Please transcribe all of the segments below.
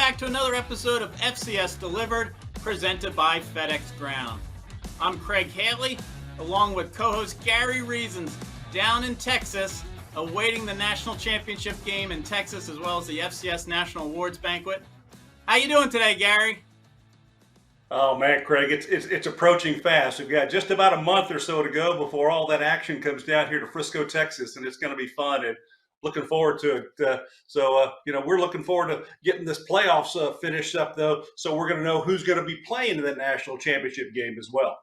back to another episode of FCS Delivered, presented by FedEx Ground. I'm Craig Haley, along with co-host Gary Reasons, down in Texas, awaiting the national championship game in Texas, as well as the FCS National Awards Banquet. How you doing today, Gary? Oh man, Craig, it's approaching fast. We've got just about a month or so to go before all that action comes down here to Frisco, Texas, and it's going to be fun and looking forward to it. We're looking forward to getting this playoffs finished up, though, so we're going to know who's going to be playing in the national championship game as well.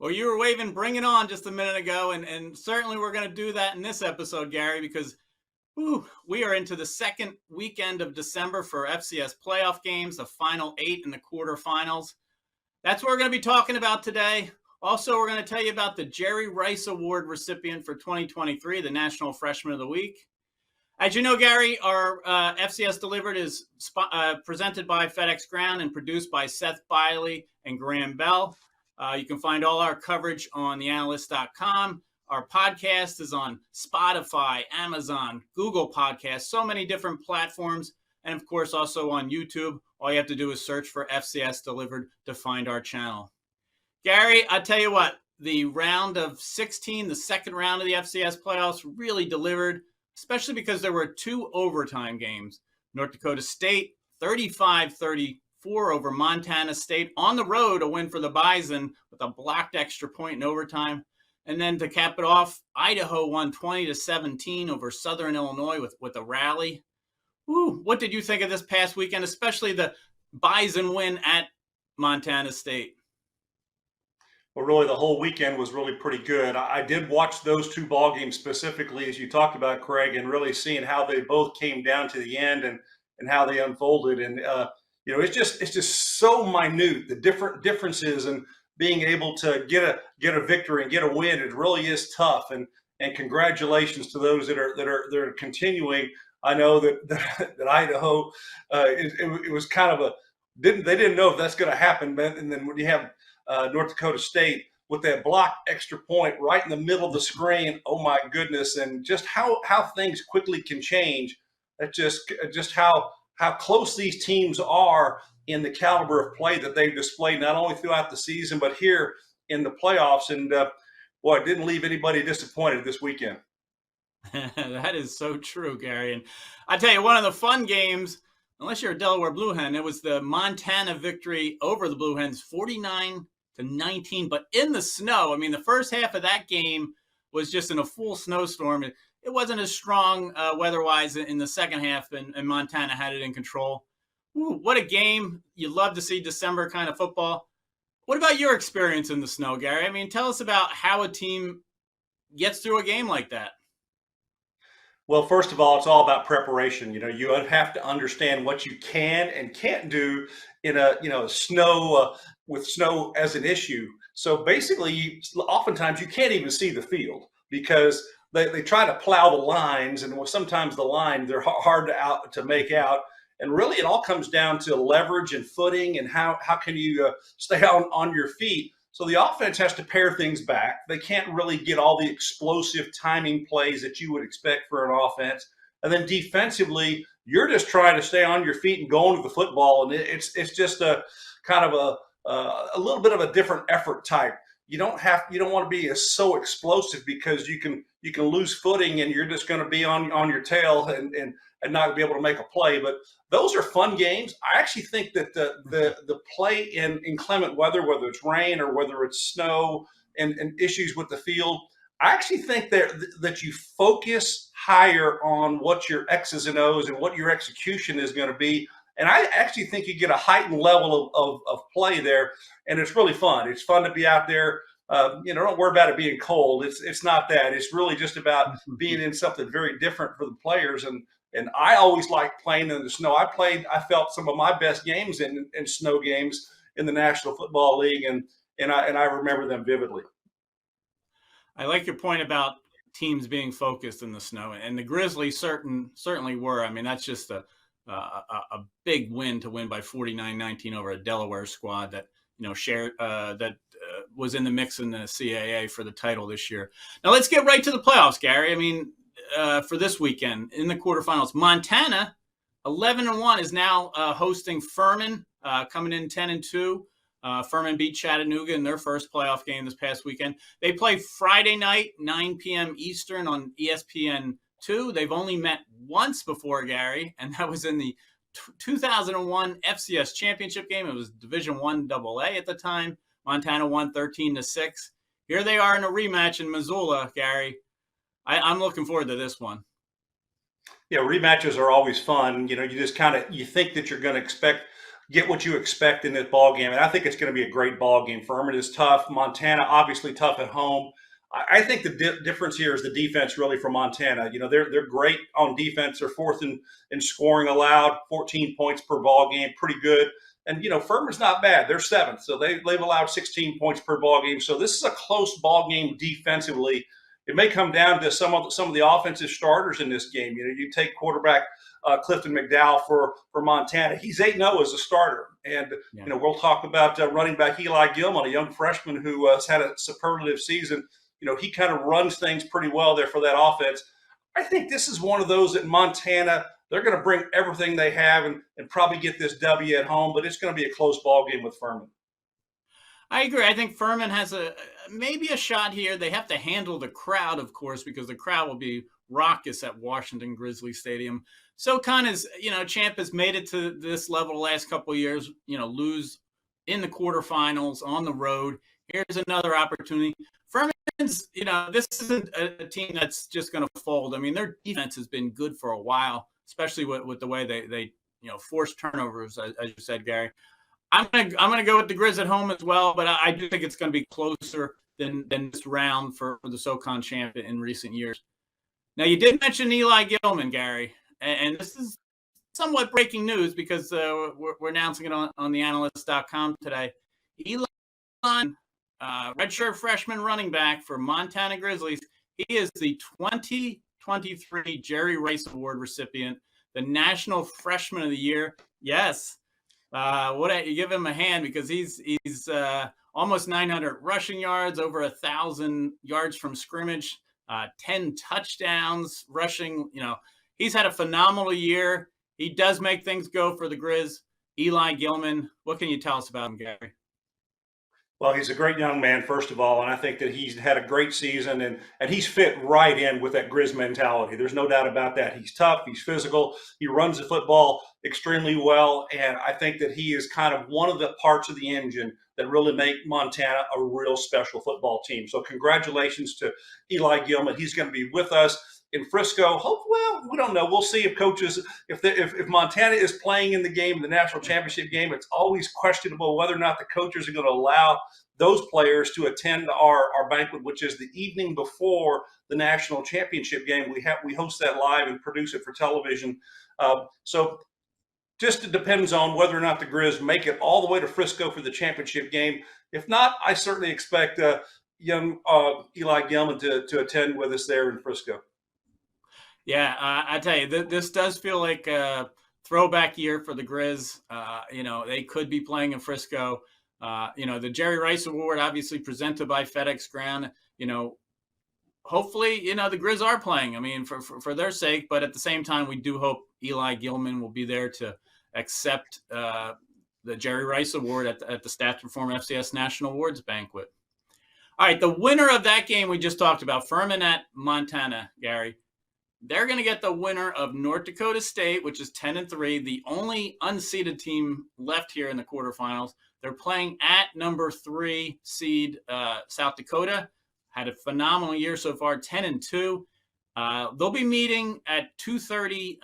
Well, you were waving "Bring It On" just a minute ago, and certainly we're going to do that in this episode, Gary, because we are into the second weekend of December for FCS playoff games, the final 8 and the quarterfinals. That's what we're going to be talking about today. Also, we're going to tell you about the Jerry Rice Award recipient for 2023, the National Freshman of the Week. As you know, Gary, our FCS Delivered is presented by FedEx Ground and produced by Seth Biley and Graham Bell. You can find all our coverage on theanalyst.com. Our podcast is on Spotify, Amazon, Google Podcasts, so many different platforms, and of course also on YouTube. All you have to do is search for FCS Delivered to find our channel. Gary, I tell you what, the round of 16, the second round of the FCS playoffs really delivered, especially because there were 2 overtime games. North Dakota State, 35-34 over Montana State. On the road, a win for the Bison with a blocked extra point in overtime. And then to cap it off, Idaho won 20-17 over Southern Illinois with a rally. What did you think of this past weekend, especially the Bison win at Montana State? Well, really, the whole weekend was really pretty good. I did watch those 2 ball games specifically, as you talked about, Craig, and really seeing how they both came down to the end and how they unfolded. And it's just so minute, the differences, and being able to get a victory and get a win. It really is tough. And congratulations to those that are continuing. I know that Idaho, it was kind of they didn't know if that's going to happen. And then when you have North Dakota State with that block extra point right in the middle of the screen. Oh my goodness. And just how things quickly can change. That's just how close these teams are in the caliber of play that they've displayed, not only throughout the season, but here in the playoffs. And it didn't leave anybody disappointed this weekend. That is so true, Gary. And I tell you, one of the fun games, unless you're a Delaware Blue Hen, it was the Montana victory over the Blue Hens, 49-19, but in the snow. I mean, the first half of that game was just in a full snowstorm. It wasn't as strong weather-wise in the second half, and Montana had it in control. What a game. You love to see December kind of football. What about your experience in the snow, Gary? I mean, tell us about how a team gets through a game like that. Well, first of all, it's all about preparation. You have to understand what you can and can't do in snow with snow as an issue. So basically, oftentimes you can't even see the field because they try to plow the lines, and sometimes the line they're hard to make out. And really, it all comes down to leverage and footing and how can you stay on your feet. So the offense has to pare things back. They can't really get all the explosive timing plays that you would expect for an offense. And then defensively, you're just trying to stay on your feet and go into the football. And it's just a kind of a little bit of a different effort type. You don't want to be so explosive because you can lose footing and you're just going to be on your tail and not be able to make a play. But those are fun games. I actually think that the play in inclement weather, whether it's rain or whether it's snow and issues with the field, I actually think that you focus higher on what your X's and O's and what your execution is going to be. And I actually think you get a heightened level of play there, and it's really fun. It's fun to be out there. Don't worry about it being cold. It's not that. It's really just about being in something very different for the players. And I always liked playing in the snow. I felt some of my best games in snow games in the National Football League, and I remember them vividly. I like your point about teams being focused in the snow, and the Grizzlies certainly were. I mean, that's just a big win to win by 49-19 over a Delaware squad that was in the mix in the CAA for the title this year. Now let's get right to the playoffs, Gary. I mean, for this weekend in the quarterfinals, Montana 11-1 is now hosting Furman, coming in 10-2. Furman beat Chattanooga in their first playoff game this past weekend. They play Friday night, 9 p.m. Eastern on ESPN2. They've only met once before, Gary, and that was in the 2001 FCS Championship game. It was Division I AA at the time. Montana won 13-6. Here they are in a rematch in Missoula, Gary. I'm looking forward to this one. Yeah, rematches are always fun. You just you think that you're going to get what you expect in this ball game, and I think it's going to be a great ball game. Furman is tough. Montana obviously tough at home. I think the difference here is the defense really for Montana. They're great on defense. They're fourth in scoring allowed, 14 points per ball game, pretty good. And Furman's not bad. They're seventh, so they've allowed 16 points per ball game. So this is a close ball game defensively. It may come down to some of the offensive starters in this game. You take quarterback Clifton McDowell for Montana. He's 8-0 as a starter. And, we'll talk about running back Eli Gilman, a young freshman who has had a superlative season. He kind of runs things pretty well there for that offense. I think this is one of those at Montana. They're going to bring everything they have and probably get this W at home, but it's going to be a close ball game with Furman. I agree. I think Furman has maybe a shot here. They have to handle the crowd, of course, because the crowd will be raucous at Washington Grizzly Stadium. SoCon is, Champ has made it to this level the last couple of years, lose in the quarterfinals on the road. Here's another opportunity. Furman's, this isn't a team that's just going to fold. I mean, their defense has been good for a while, especially with the way they force turnovers, as you said, Gary. I'm gonna go with the Grizz at home as well, but I do think it's going to be closer than this round for the SoCon champ in recent years. Now, you did mention Eli Gilman, Gary, and this is somewhat breaking news because we're announcing it on theanalyst.com today. Eli, redshirt freshman running back for Montana Grizzlies, he is the 2023 Jerry Rice Award recipient, the National Freshman of the Year. Yes. You give him a hand because he's almost 900 rushing yards, over 1,000 yards from scrimmage, 10 touchdowns rushing. He's had a phenomenal year. He does make things go for the Grizz. Eli Gilman, what can you tell us about him, Gary? Well, he's a great young man, first of all, and I think that he's had a great season, and he's fit right in with that Grizz mentality. There's no doubt about that. He's tough, he's physical, he runs the football extremely well, and I think that he is kind of one of the parts of the engine that really make Montana a real special football team. So congratulations to Eli Gilman. He's going to be with us in Frisco. Well, we don't know. We'll see if coaches, if Montana is playing in the game, the national championship game, it's always questionable whether or not the coaches are going to allow those players to attend our banquet, which is the evening before the national championship game. We host that live and produce it for television. So just it depends on whether or not the Grizz make it all the way to Frisco for the championship game. If not, I certainly expect young Eli Gilman to attend with us there in Frisco. Yeah, I tell you, this does feel like a throwback year for the Grizz. They could be playing in Frisco. The Jerry Rice Award, obviously presented by FedEx Ground. Hopefully, the Grizz are playing. I mean, for their sake, but at the same time, we do hope Eli Gilman will be there to accept the Jerry Rice Award at the Stats Perform FCS National Awards Banquet. All right, the winner of that game we just talked about, Furman at Montana, Gary. They're going to get the winner of North Dakota State, which is 10-3, the only unseeded team left here in the quarterfinals. They're playing at number 3 seed South Dakota. Had a phenomenal year so far, 10-2. They'll be meeting at 2:30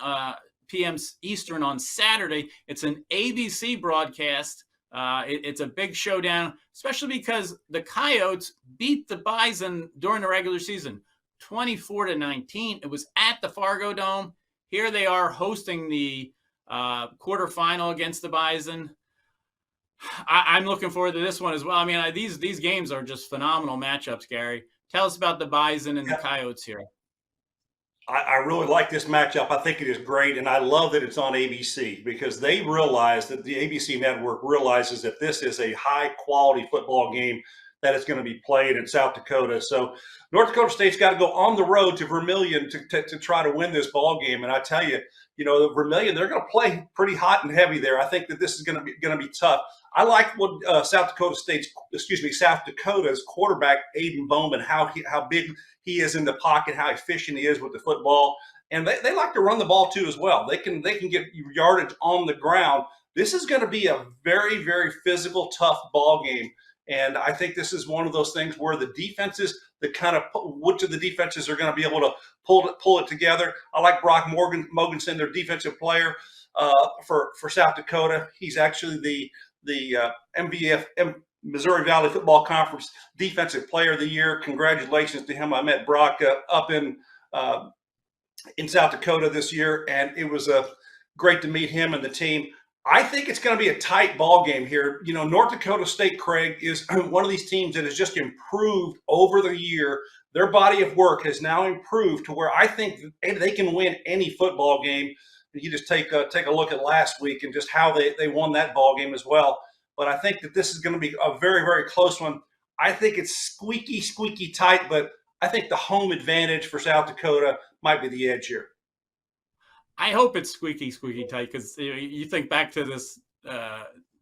p.m. Eastern on Saturday. It's an ABC broadcast. It's a big showdown, especially because the Coyotes beat the Bison during the regular season. 24-19. It was at the Fargo Dome. Here they are hosting the quarterfinal against the Bison. I'm looking forward to this one as well. I mean, these games are just phenomenal matchups, Gary. Tell us about the Bison and the Coyotes here. I really like this matchup. I think it is great, and I love that it's on ABC because they realize that the ABC network realizes that this is a high-quality football game that is going to be played in South Dakota. So North Dakota State's got to go on the road to Vermilion to try to win this ball game. And I tell you, the Vermilion, they're going to play pretty hot and heavy there. I think that this is going to be tough. I like what South Dakota's quarterback Aiden Bowman, how big he is in the pocket, how efficient he is with the football, and they like to run the ball too as well. They can get yardage on the ground. This is going to be a very, very physical, tough ball game, and I think this is one of those things where the defenses, which of the defenses are going to be able to pull it together. I like Brock Mogensen, their defensive player for South Dakota. He's actually the Missouri Valley Football Conference Defensive Player of the Year. Congratulations to him. I met Brock up in South Dakota this year, and it was great to meet him and the team. I think it's going to be a tight ball game here. North Dakota State, Craig, is one of these teams that has just improved over the year. Their body of work has now improved to where I think they can win any football game. You just take a look at last week and just how they won that ball game as well. But I think that this is going to be a very, very close one. I think it's squeaky tight, but I think the home advantage for South Dakota might be the edge here. I hope it's squeaky tight, because you think back to this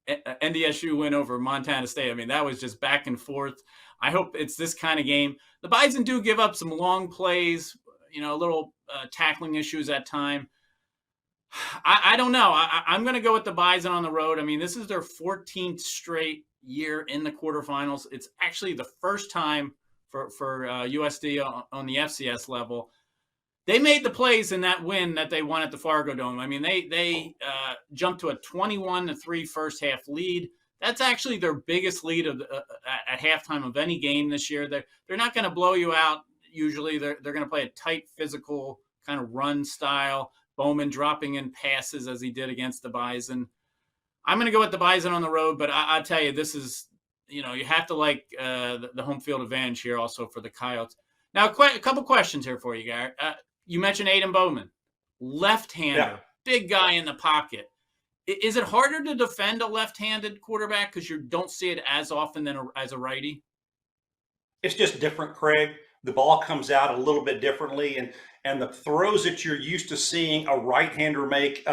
NDSU win over Montana State. I mean, that was just back and forth. I hope it's this kind of game. The Bison do give up some long plays, little tackling issues at time. I don't know. I'm going to go with the Bison on the road. I mean, this is their 14th straight year in the quarterfinals. It's actually the first time for USD on the FCS level. They made the plays in that win that they won at the Fargo Dome. I mean, they jumped to a 21-3 first half lead. That's actually their biggest lead at halftime of any game this year. They're not going to blow you out. Usually, they're going to play a tight, physical kind of run style. Bowman dropping in passes as he did against the Bison. I'm going to go with the Bison on the road, but I tell you, this is, you have to like the home field advantage here also for the Coyotes. Now, a couple questions here for you, Garrett. You mentioned Aiden Bowman, left-hander, big guy in the pocket. Is it harder to defend a left-handed quarterback because you don't see it as often than as a righty? It's just different, Craig. The ball comes out a little bit differently, and the throws that you're used to seeing a right-hander make,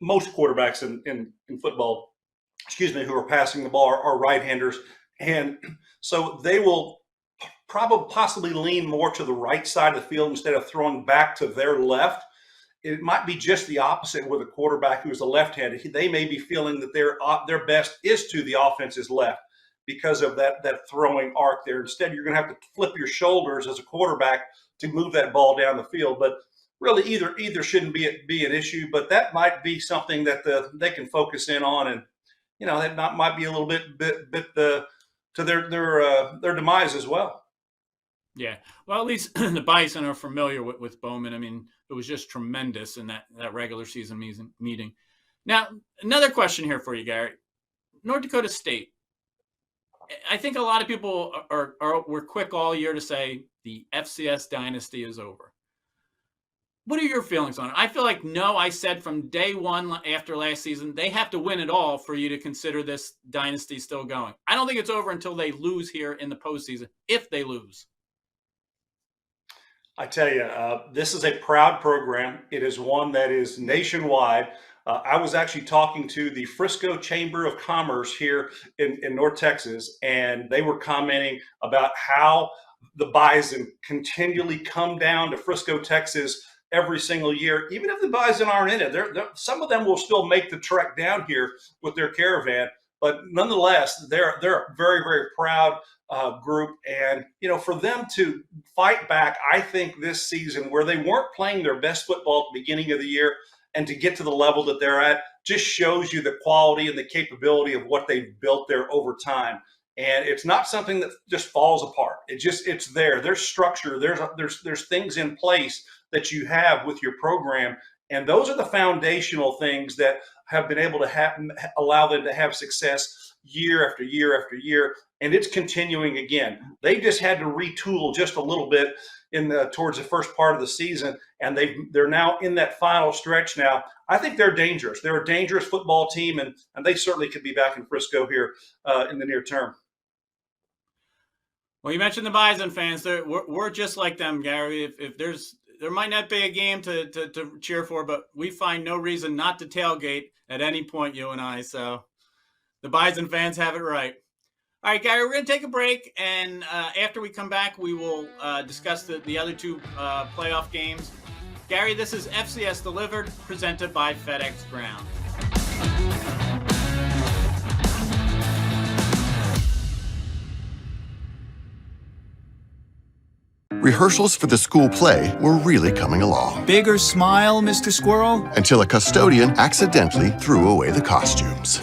most quarterbacks in football, who are passing the ball are right-handers, and so they will possibly lean more to the right side of the field instead of throwing back to their left. It might be just the opposite with a quarterback who is a left-handed. They may be feeling that their best is to the offense's left because of that throwing arc there. Instead, you're going to have to flip your shoulders as a quarterback to move that ball down the field. But really, either shouldn't be an issue. But that might be something that they can focus in on, and that might be a little bit to their demise as well. Yeah, well, at least the Bison are familiar with Bowman. I mean, it was just tremendous in that regular season meeting. Now, another question here for you, Gary. North Dakota State. I think a lot of people were quick all year to say the FCS dynasty is over. What are your feelings on it? I feel like I said from day one after last season, they have to win it all for you to consider this dynasty still going. I don't think it's over until they lose here in the postseason, if they lose. I tell you, this is a proud program. It is one that is nationwide. I was actually talking to the Frisco Chamber of Commerce here in North Texas, and they were commenting about how the Bison continually come down to Frisco, Texas every single year. Even if the Bison aren't in it, some of them will still make the trek down here with their caravan. But nonetheless, they're a very, very proud group. And, for them to fight back, I think this season where they weren't playing their best football at the beginning of the year and to get to the level that they're at just shows you the quality and the capability of what they've built there over time. And it's not something that just falls apart. It's there. There's structure. There's things in place that you have with your program. And those are the foundational things that have been able to allow them to have success year after year after year. And it's continuing again. They just had to retool just a little bit towards the first part of the season, and they're now in that final stretch now. I think they're dangerous. They're a dangerous football team, and they certainly could be back in Frisco here in the near term. Well, you mentioned the Bison fans. We're just like them, Gary. If there might not be a game to cheer for, but we find no reason not to tailgate at any point, you and I. So the Bison fans have it right. All right, Gary, we're going to take a break. And after we come back, we will discuss the other two playoff games. Gary, this is FCS Delivered, presented by FedEx Ground. Rehearsals for the school play were really coming along. Bigger smile, Mr. Squirrel? Until a custodian accidentally threw away the costumes.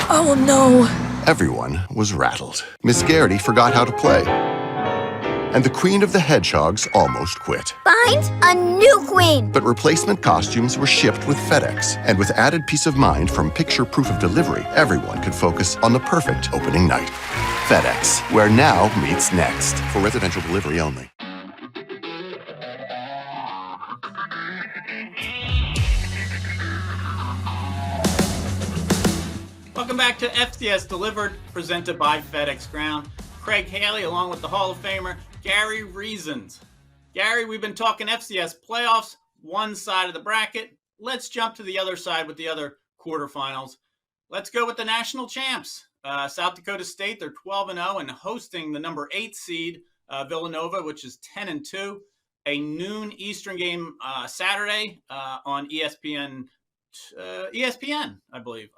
Oh no! Everyone was rattled. Miss Garrity forgot how to play. And the Queen of the Hedgehogs almost quit. Find a new queen! But replacement costumes were shipped with FedEx. And with added peace of mind from picture proof of delivery, everyone could focus on the perfect opening night. FedEx, where now meets next. For residential delivery only. Welcome back to FCS Delivered, presented by FedEx Ground. Craig Haley, along with the Hall of Famer, Gary Reasons. Gary, we've been talking FCS playoffs, one side of the bracket. Let's jump to the other side with the other quarterfinals. Let's go with the national champs. South Dakota State, they're 12-0 and hosting the number 8 seed, Villanova, which is 10-2. A noon Eastern game Saturday on ESPN, I believe.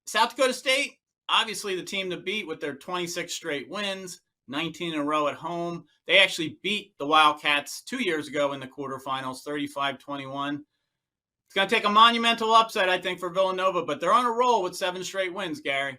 South Dakota State, obviously the team to beat with their 26 straight wins, 19 in a row at home. They actually beat the Wildcats 2 years ago in the quarterfinals, 35-21. It's going to take a monumental upset, I think, for Villanova, but they're on a roll with 7 straight wins, Gary.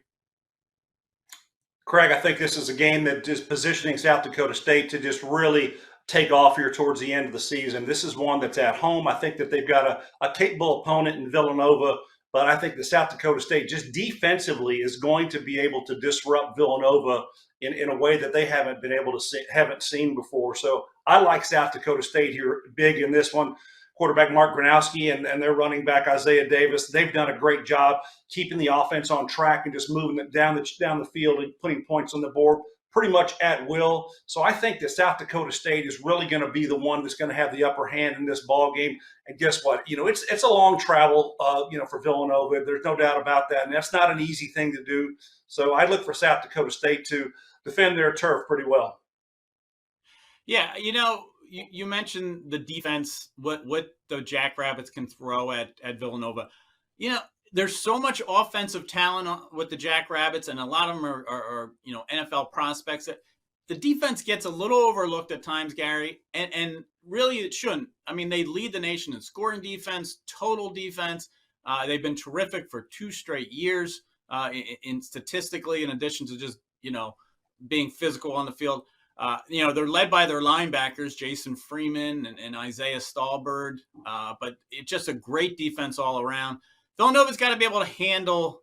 Craig, I think this is a game that is positioning South Dakota State to just really take off here towards the end of the season. This is one that's at home. I think that they've got a capable opponent in Villanova, but I think that South Dakota State just defensively is going to be able to disrupt Villanova in a way that they haven't been able to haven't seen before. So I like South Dakota State here big in this one. Quarterback Mark Gronowski and their running back Isaiah Davis, they've done a great job keeping the offense on track and just moving it down the field and putting points on the board pretty much at will. So I think that South Dakota State is really going to be the one that's going to have the upper hand in this ball game. And guess what? It's a long travel, for Villanova. There's no doubt about that, and that's not an easy thing to do. So I look for South Dakota State to defend their turf pretty well. Yeah, you mentioned the defense, what the Jackrabbits can throw at Villanova. There's so much offensive talent with the Jackrabbits, and a lot of them are NFL prospects. That the defense gets a little overlooked at times, Gary, and really it shouldn't. I mean, they lead the nation in scoring defense, total defense. They've been terrific for 2 straight years in statistically, in addition to just being physical on the field. They're led by their linebackers, Jason Freeman and Isaiah Stallbird, but it's just a great defense all around. Villanova's got to be able to handle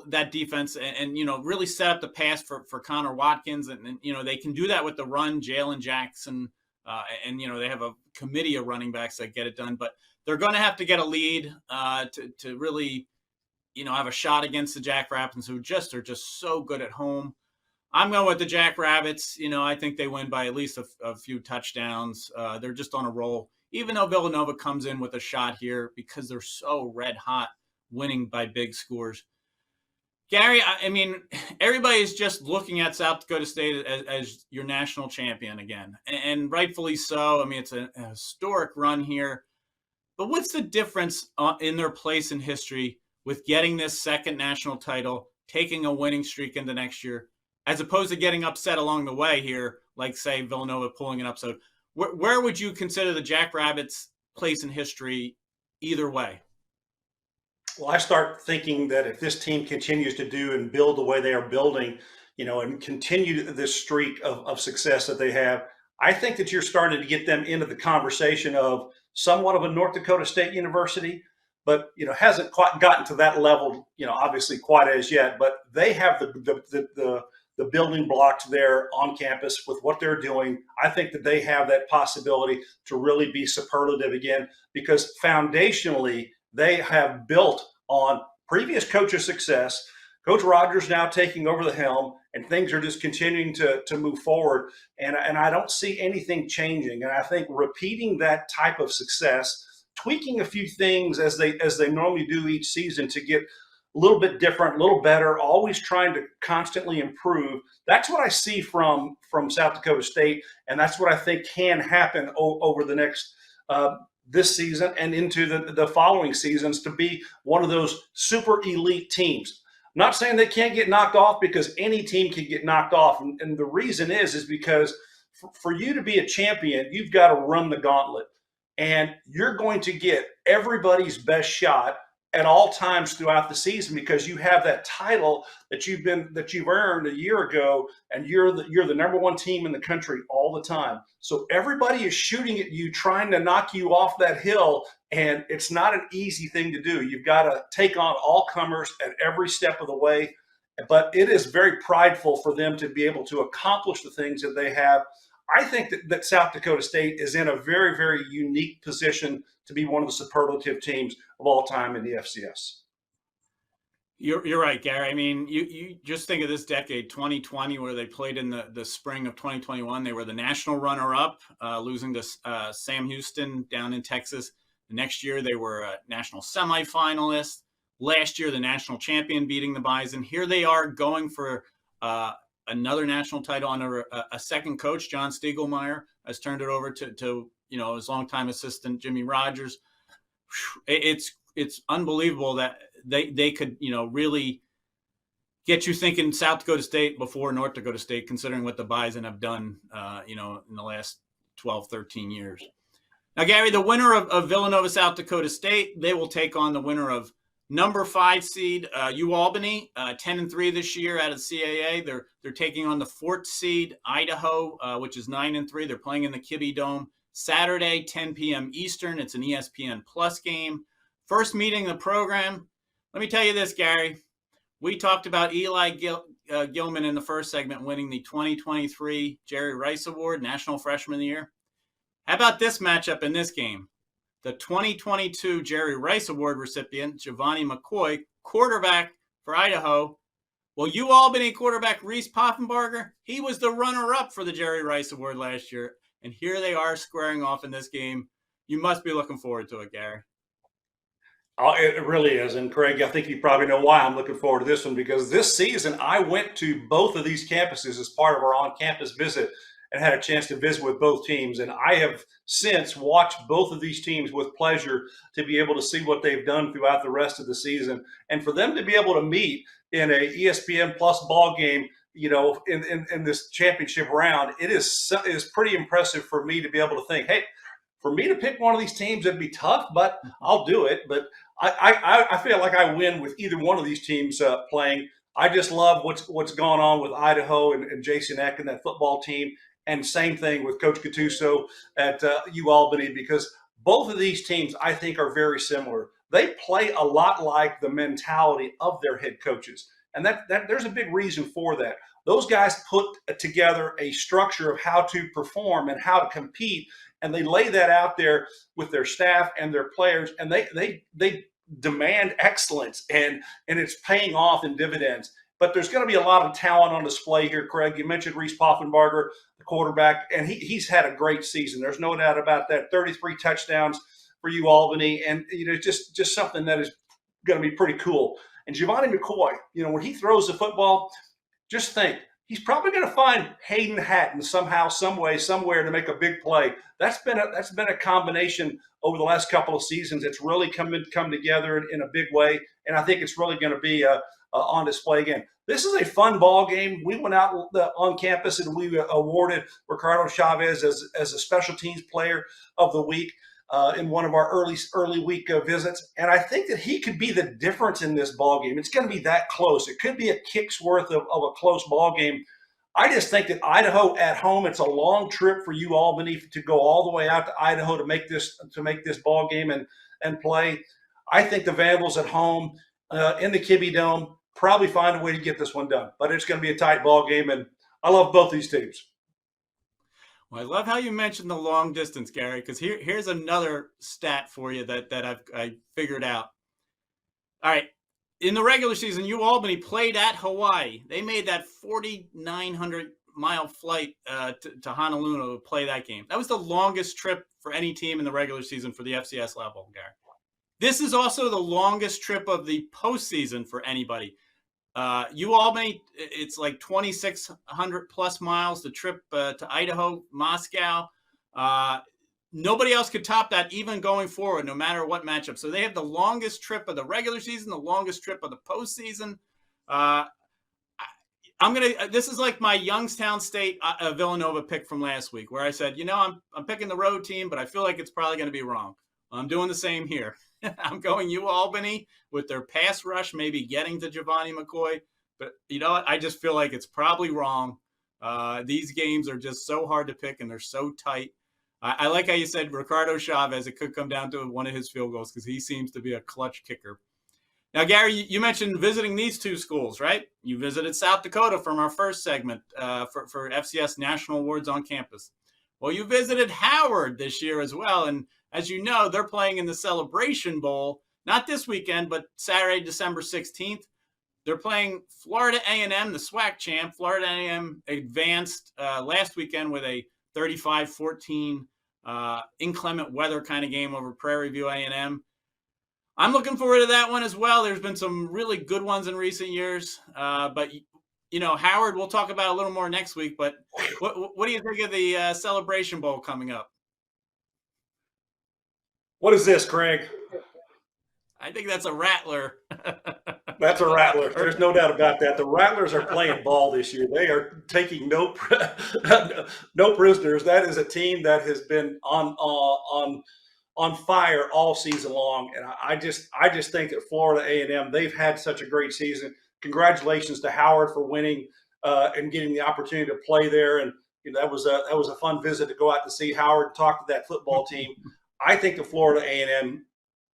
that defense and really set up the pass for Connor Watkins. And they can do that with the run, Jalen Jackson, and they have a committee of running backs that get it done. But they're going to have to get a lead to really, have a shot against the Jackrabbits, who are just so good at home. I'm going with the Jackrabbits. I think they win by at least a few touchdowns. They're just on a roll, even though Villanova comes in with a shot here because they're so red hot, winning by big scores. Gary, I mean, everybody's just looking at South Dakota State as your national champion again, and rightfully so. I mean, it's a historic run here. But what's the difference in their place in history with getting this second national title, taking a winning streak into next year, as opposed to getting upset along the way here, like, say, Villanova pulling an upset? Where would you consider the Jackrabbits' place in history either way? Well, I start thinking that if this team continues to do and build the way they are building, and continue this streak of success that they have, I think that you're starting to get them into the conversation of somewhat of a North Dakota State University, but hasn't quite gotten to that level, obviously quite as yet. But they have the building blocks there on campus with what they're doing. I think that they have that possibility to really be superlative again, because foundationally they have built on previous coaches' success. Coach Rogers now taking over the helm, and things are just continuing to move forward. And I don't see anything changing. And I think repeating that type of success, tweaking a few things as they normally do each season to get a little bit different, a little better, always trying to constantly improve. That's what I see from South Dakota State, and that's what I think can happen over the next this season and into the following seasons, to be one of those super elite teams. I'm not saying they can't get knocked off, because any team can get knocked off, and the reason is because for you to be a champion, you've got to run the gauntlet, and you're going to get everybody's best shot at all times throughout the season, because you have that title that you've earned a year ago, and you're the number one team in the country all the time. So everybody is shooting at you, trying to knock you off that hill, and it's not an easy thing to do. You've got to take on all comers at every step of the way, but it is very prideful for them to be able to accomplish the things that they have. I think that South Dakota State is in a very, very unique position to be one of the superlative teams of all time in the FCS. You're right, Gary. I mean, you just think of this decade, 2020, where they played in the spring of 2021. They were the national runner-up, losing to Sam Houston down in Texas. The next year, they were a national semifinalist. Last year, the national champion, beating the Bison. Here they are going for another national title under a second coach. John Stiegelmeier has turned it over to his longtime assistant, Jimmy Rogers. It's unbelievable that they could, really get you thinking South Dakota State before North Dakota State, considering what the Bison have done, in the last 12, 13 years. Now, Gary, the winner of Villanova, South Dakota State, they will take on the winner of number 5 seed UAlbany, 10-3 this year out of CAA. They're taking on the 4th seed Idaho, which is 9-3. They're playing in the Kibbe Dome Saturday, 10 p.m. Eastern. It's an ESPN Plus game. First meeting of the program. Let me tell you this, Gary. We talked about Eli Gilman in the first segment winning the 2023 Jerry Rice Award, National Freshman of the Year. How about this matchup in this game? The 2022 Jerry Rice Award recipient, Giovanni McCoy, quarterback for Idaho. Well, UAlbany quarterback Reese Poffenbarger, he was the runner-up for the Jerry Rice Award last year. And here they are squaring off in this game. You must be looking forward to it, Gary. Oh, it really is. And Craig, I think you probably know why I'm looking forward to this one, because this season I went to both of these campuses as part of our on-campus visit and had a chance to visit with both teams. And I have since watched both of these teams with pleasure to be able to see what they've done throughout the rest of the season. And for them to be able to meet in a ESPN Plus ball game, in this championship round, it is pretty impressive for me to be able to think, hey, for me to pick one of these teams, it'd be tough, but I'll do it. But I feel like I win with either one of these teams playing. I just love what's gone on with Idaho and Jason Eck and that football team. And same thing with Coach Gattuso at UAlbany, because both of these teams, I think, are very similar. They play a lot like the mentality of their head coaches. And that there's a big reason for that. Those guys put together a structure of how to perform and how to compete, and they lay that out there with their staff and their players, and they demand excellence, and it's paying off in dividends. But there's going to be a lot of talent on display here, Craig. You mentioned Reese Poffenbarger, the quarterback, and he's had a great season. There's no doubt about that. 33 touchdowns for UAlbany, and just something that is going to be pretty cool. And Giovanni McCoy, when he throws the football, just think, he's probably going to find Hayden Hatton somehow, some way, somewhere to make a big play. That's been a combination over the last couple of seasons. It's really come together in a big way, and I think it's really going to be on display again. This is a fun ball game. We went out on campus and we awarded Ricardo Chavez as a special teams player of the week in one of our early week visits. And I think that he could be the difference in this ball game. It's going to be that close. It could be a kick's worth of a close ball game. I just think that Idaho at home, it's a long trip for UAlbany to go all the way out to Idaho to make this ball game and play. I think the Vandals at home in the Kibbe Dome probably find a way to get this one done. But it's going to be a tight ball game, and I love both these teams. Well, I love how you mentioned the long distance, Gary, because here's another stat for you that I figured out. All right, in the regular season, Albany played at Hawaii. They made that 4,900-mile flight to Honolulu to play that game. That was the longest trip for any team in the regular season for the FCS level, Gary. This is also the longest trip of the postseason for anybody. Albany, it's like 2,600 plus miles. The trip to Idaho, Moscow. Nobody else could top that, even going forward, no matter what matchup. So they have the longest trip of the regular season, the longest trip of the postseason. This is like my Youngstown State Villanova pick from last week, where I said, I'm picking the road team, but I feel like it's probably going to be wrong. I'm doing the same here. I'm going Albany with their pass rush, maybe getting to Giovanni McCoy. But you know what? I just feel like it's probably wrong. These games are just so hard to pick, and they're so tight. I like how you said Ricardo Chavez. It could come down to one of his field goals because he seems to be a clutch kicker. Now, Gary, you mentioned visiting these two schools, right? You visited South Dakota from our first segment for FCS National Awards on campus. Well, you visited Howard this year as well. And as you know, they're playing in the Celebration Bowl, not this weekend, but Saturday, December 16th. They're playing Florida A&M, the SWAC champ. Florida A&M advanced last weekend with a 35-14 inclement weather kind of game over Prairie View A&M. I'm looking forward to that one as well. There's been some really good ones in recent years. But, Howard, we'll talk about a little more next week. But what do you think of the Celebration Bowl coming up? What is this, Craig? I think that's a rattler. That's a rattler. There's no doubt about that. The Rattlers are playing ball this year. They are taking no prisoners. That is a team that has been on fire all season long. And I just think that Florida A&M, they've had such a great season. Congratulations to Howard for winning and getting the opportunity to play there. And that was a fun visit to go out to see Howard and talk to that football team. I think the Florida A&M,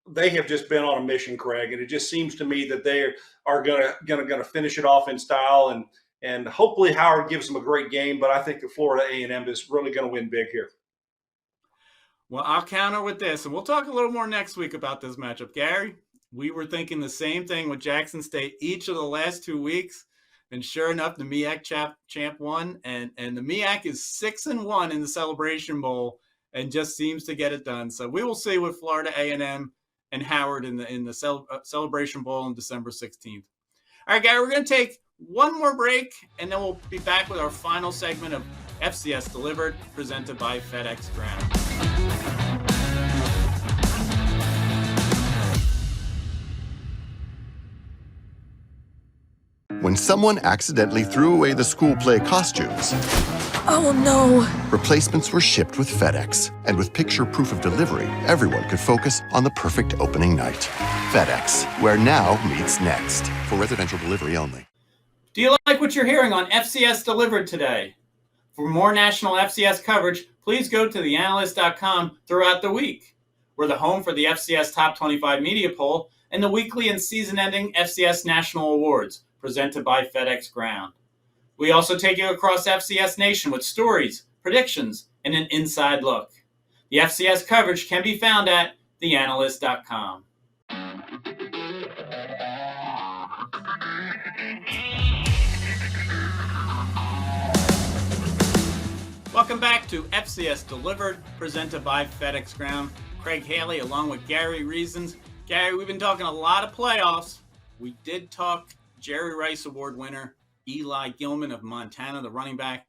they have just been on a mission, Craig, and it just seems to me that they are gonna finish it off in style, and hopefully Howard gives them a great game. But I think the Florida A&M is really going to win big here. Well, I'll counter with this, and we'll talk a little more next week about this matchup. Gary, we were thinking the same thing with Jackson State each of the last 2 weeks, and sure enough, the MEAC champ won, and the MEAC is 6-1 in the Celebration Bowl, and just seems to get it done. So we will see with Florida A&M and Howard in the Celebration Bowl on December 16th. All right, Gary, we're going to take one more break, and then we'll be back with our final segment of FCS Delivered, presented by FedEx Ground. When someone accidentally threw away the school play costumes, Oh no. replacements were shipped with FedEx. And with picture proof of delivery, everyone could focus on the perfect opening night. FedEx, where now meets next. For residential delivery only. Do you like what you're hearing on FCS Delivered today? For more national FCS coverage, please go to theanalyst.com throughout the week. We're the home for the FCS Top 25 Media Poll and the weekly and season-ending FCS National Awards, presented by FedEx Ground. We also take you across FCS Nation with stories, predictions, and an inside look. The FCS coverage can be found at theanalyst.com. Welcome back to FCS Delivered, presented by FedEx Ground. Craig Haley along with Gary Reasons. Gary, we've been talking a lot of playoffs. We did talk Jerry Rice Award winner Eli Gilman of Montana, the running back.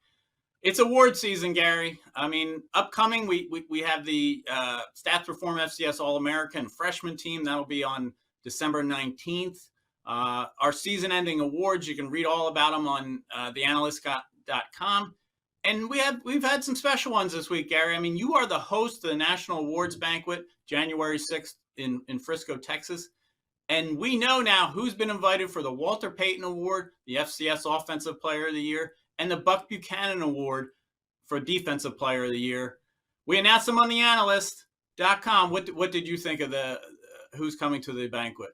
It's award season, Gary. I mean, upcoming, we have the Stats Reform FCS All-American freshman team. That'll be on December 19th. Our season-ending awards, you can read all about them on theanalyst.com. And we've had some special ones this week, Gary. I mean, you are the host of the National Awards Banquet, January 6th in Frisco, Texas. And we know now who's been invited for the Walter Payton Award, the FCS Offensive Player of the Year, and the Buck Buchanan Award for Defensive Player of the Year. We announced them on theanalyst.com. What did you think of who's coming to the banquet?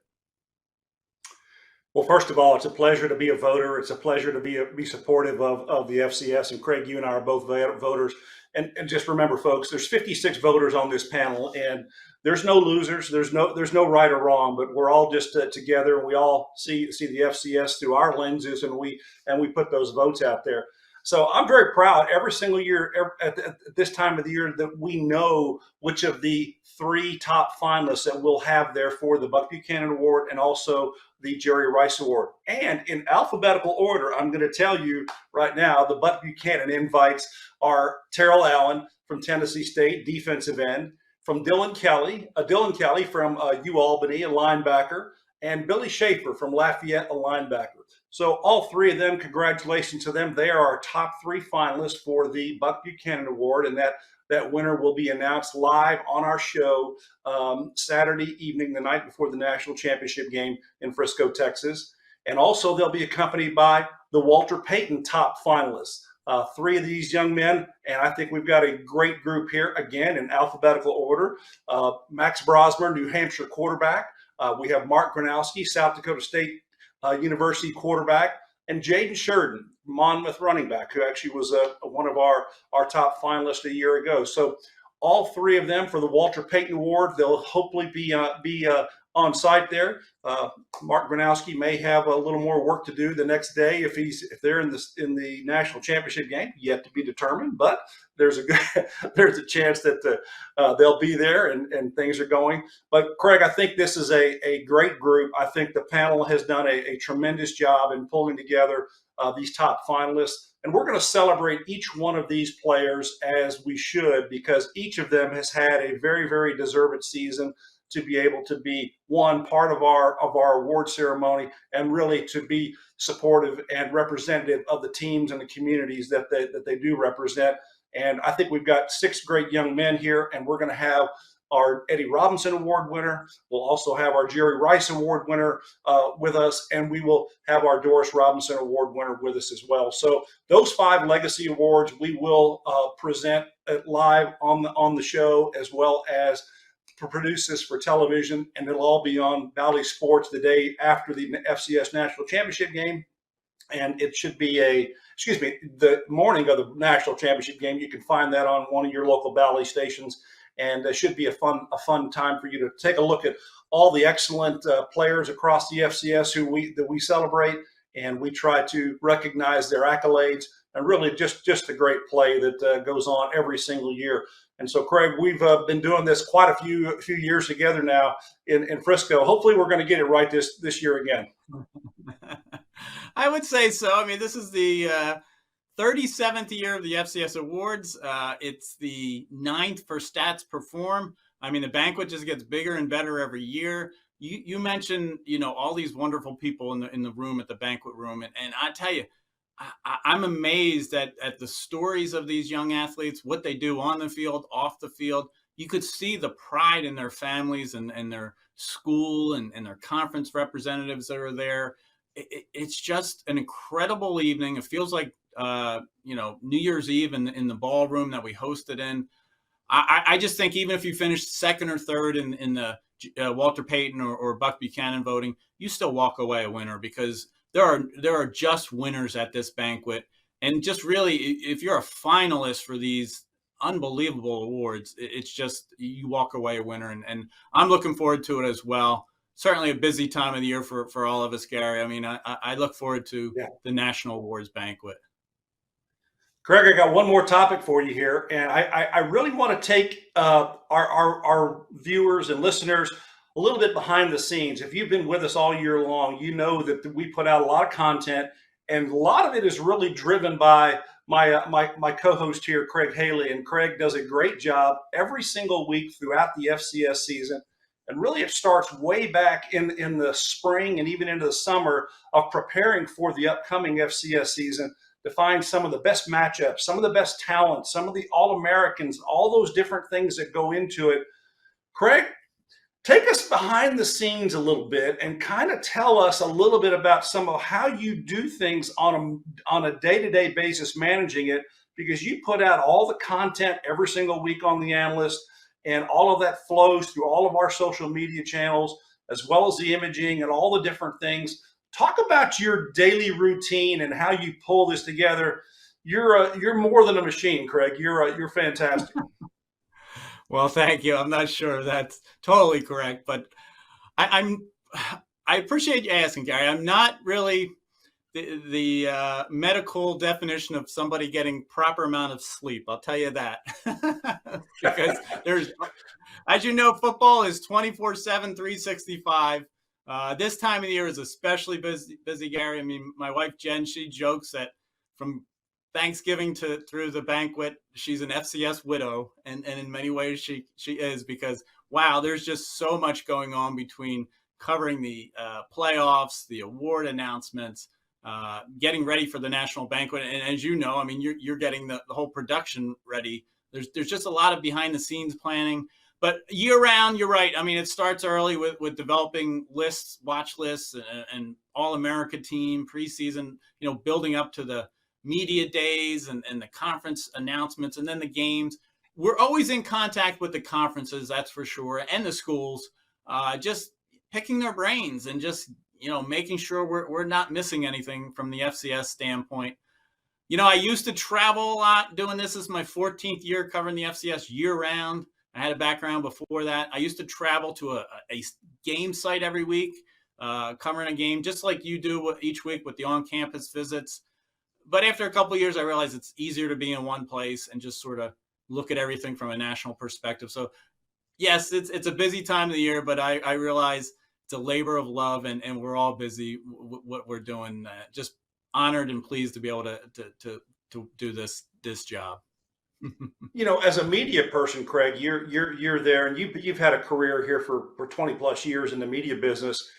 Well, first of all, it's a pleasure to be a voter. It's a pleasure to be supportive of the FCS. And Craig, you and I are both voters. And just remember, folks, there's 56 voters on this panel, and there's no losers. There's no right or wrong, but we're all just together, and we all see the FCS through our lenses, and we put those votes out there. So I'm very proud every single year at this time of the year that we know which of the 3 top finalists that we'll have there for the Buck Buchanan Award and also the Jerry Rice Award. And in alphabetical order, I'm going to tell you right now, the Buck Buchanan invites are Terrell Allen from Tennessee State, defensive end, from Dylan Kelly from UAlbany, a linebacker, and Billy Schaefer from Lafayette, a linebacker. So all 3 of them, congratulations to them. They are our top 3 finalists for the Buck Buchanan Award, and that winner will be announced live on our show Saturday evening, the night before the national championship game in Frisco, Texas. And also they'll be accompanied by the Walter Payton top finalists. 3 of these young men, and I think we've got a great group here, again, in alphabetical order. Max Brosmer, New Hampshire quarterback. We have Mark Gronowski, South Dakota State University quarterback, and Jaden Sheridan, Monmouth running back, who actually was one of our top finalists a year ago. So all 3 of them for the Walter Payton Award. They'll hopefully be on site there. Mark Gronowski may have a little more work to do the next day if they're in the national championship game, yet to be determined. But there's a chance that they'll be there and things are going. But Craig, I think this is a great group. I think the panel has done a tremendous job in pulling together these top finalists. And we're going to celebrate each one of these players as we should, because each of them has had a very, very deserved season to be able to be part of our award ceremony and really to be supportive and representative of the teams and the communities that they do represent. And I think we've got 6 great young men here, and we're going to have our Eddie Robinson Award winner. We'll also have our Jerry Rice Award winner with us, and we will have our Doris Robinson Award winner with us as well. So those 5 legacy awards we will present live on the show, as well as produce this for television, and it'll all be on Valley Sports the day after the FCS National Championship game. And it should be the morning of the national championship game. You can find that on one of your local Valley stations, and it should be a fun time for you to take a look at all the excellent players across the FCS that we celebrate, and we try to recognize their accolades and really just a great play that goes on every single year. And so, Craig, we've been doing this quite a few years together now in Frisco. Hopefully, we're going to get it right this year again. I would say so. I mean, this is the 37th year of the FCS Awards. It's the 9th for Stats Perform. I mean, the banquet just gets bigger and better every year. You mentioned, all these wonderful people in the room at the banquet room, and I tell you, I'm amazed at the stories of these young athletes, what they do on the field, off the field. You could see the pride in their families and their school and their conference representatives that are there. It's just an incredible evening. It feels like, New Year's Eve in the ballroom that we hosted in. I just think even if you finished second or third in the Walter Payton or Buck Buchanan voting, you still walk away a winner, because there are just winners at this banquet. And just really, if you're a finalist for these unbelievable awards, it's just, you walk away a winner. And I'm looking forward to it as well. Certainly a busy time of the year for all of us, Gary. I mean, I look forward to the National Awards Banquet. Craig, I got one more topic for you here, and I really want to take our viewers and listeners a little bit behind the scenes. If you've been with us all year long, you know that we put out a lot of content, and a lot of it is really driven by my co-host here, Craig Haley. And Craig does a great job every single week throughout the FCS season. And really, it starts way back in the spring and even into the summer of preparing for the upcoming FCS season to find some of the best matchups, some of the best talent, some of the All-Americans, all those different things that go into it. Craig, take us behind the scenes a little bit and kind of tell us a little bit about some of how you do things on a day-to-day basis, managing it, because you put out all the content every single week on the Analyst, and all of that flows through all of our social media channels, as well as the imaging and all the different things. Talk about your daily routine and how you pull this together. You're more than a machine, Craig. You're fantastic. Well, thank you. I'm not sure that's totally correct, but I'm I appreciate you asking, Gary. I'm not really the medical definition of somebody getting proper amount of sleep. I'll tell you that. Because there's, as you know, football is 24/7, 365. This time of the year is especially busy, Gary. I mean, my wife, Jen, she jokes that from Thanksgiving to through the banquet, she's an FCS widow. And in many ways she is, because, wow, there's just so much going on between covering the playoffs, the award announcements, getting ready for the national banquet. And as you know, I mean, you're getting the whole production ready. There's just a lot of behind the scenes planning. But year round, you're right. I mean, it starts early with developing lists, watch lists, and All-America team, preseason, building up to the media days and the conference announcements, and then the games. We're always in contact with the conferences, that's for sure, and the schools, just picking their brains and just, making sure we're not missing anything from the FCS standpoint. I used to travel a lot doing this. This is my 14th year covering the FCS year round. I had a background before that. I used to travel to a game site every week, covering a game, just like you do each week with the on-campus visits. But after a couple of years, I realized it's easier to be in one place and just sort of look at everything from a national perspective. So, yes, it's a busy time of the year, but I realize it's a labor of love, and we're all busy what we're doing. Just honored and pleased to be able to do this job. As a media person, Craig, you're there, and you've had a career here for 20 plus years in the media business.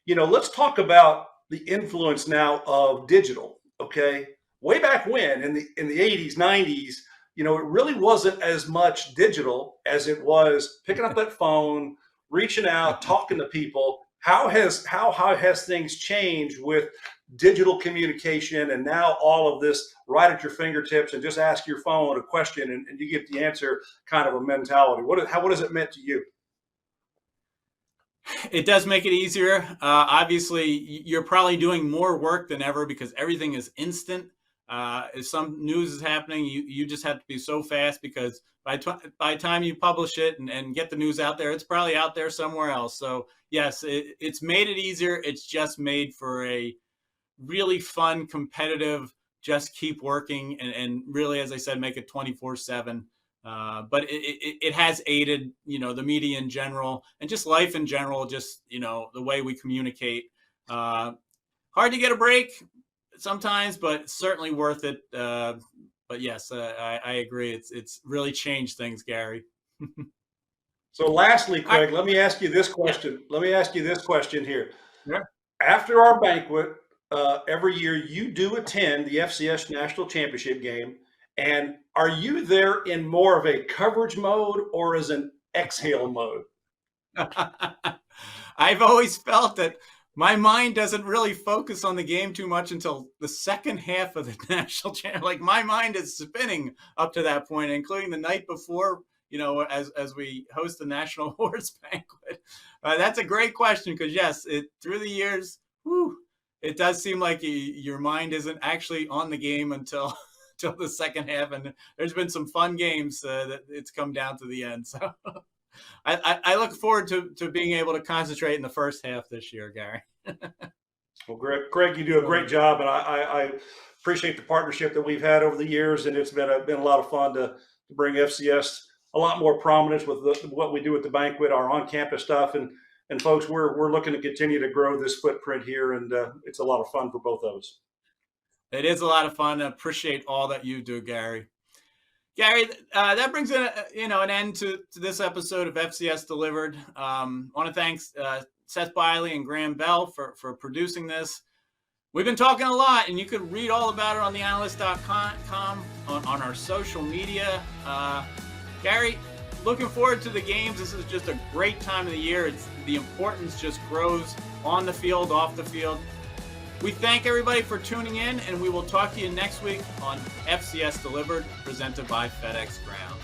Let's talk about the influence now of digital. Okay, way back when in the 80s, 90s, it really wasn't as much digital as it was picking up that phone, reaching out, talking to people. How has things changed with digital communication, and now all of this right at your fingertips, and just ask your phone a question and you get the answer kind of a mentality? What has it meant to you? It does make it easier. Obviously, you're probably doing more work than ever because everything is instant. If some news is happening, you just have to be so fast, because by the time you publish it and get the news out there, it's probably out there somewhere else. So yes, it's made it easier. It's just made for a really fun, competitive, just keep working and really, as I said, make it 24/7. But it has aided, the media in general and just life in general, just, the way we communicate. Hard to get a break sometimes, but certainly worth it. But yes, I agree. It's really changed things, Gary. So lastly, Craig, let me ask you this question. Let me ask you this question here. Yeah. After our banquet, every year you do attend the FCS National Championship game. And are you there in more of a coverage mode or as an exhale mode? I've always felt that my mind doesn't really focus on the game too much until the second half of the national championship. Like, my mind is spinning up to that point, including the night before, as we host the National Awards Banquet. That's a great question, because yes, through the years, it does seem like your mind isn't actually on the game until the second half, and there's been some fun games that it's come down to the end. So I look forward to being able to concentrate in the first half this year, Gary. Well, Greg, you do a great job, and I appreciate the partnership that we've had over the years, and it's been a lot of fun to bring FCS a lot more prominence with what we do at the banquet, our on-campus stuff, and folks, we're looking to continue to grow this footprint here, and it's a lot of fun for both of us. It is a lot of fun. I appreciate all that you do, Gary. Gary, that brings an end to this episode of FCS Delivered. I want to thank Seth Biley and Graham Bell for producing this. We've been talking a lot, and you could read all about it on theanalyst.com, on our social media. Gary, looking forward to the games. This is just a great time of the year. The importance just grows on the field, off the field. We thank everybody for tuning in, and we will talk to you next week on FCS Delivered, presented by FedEx Ground.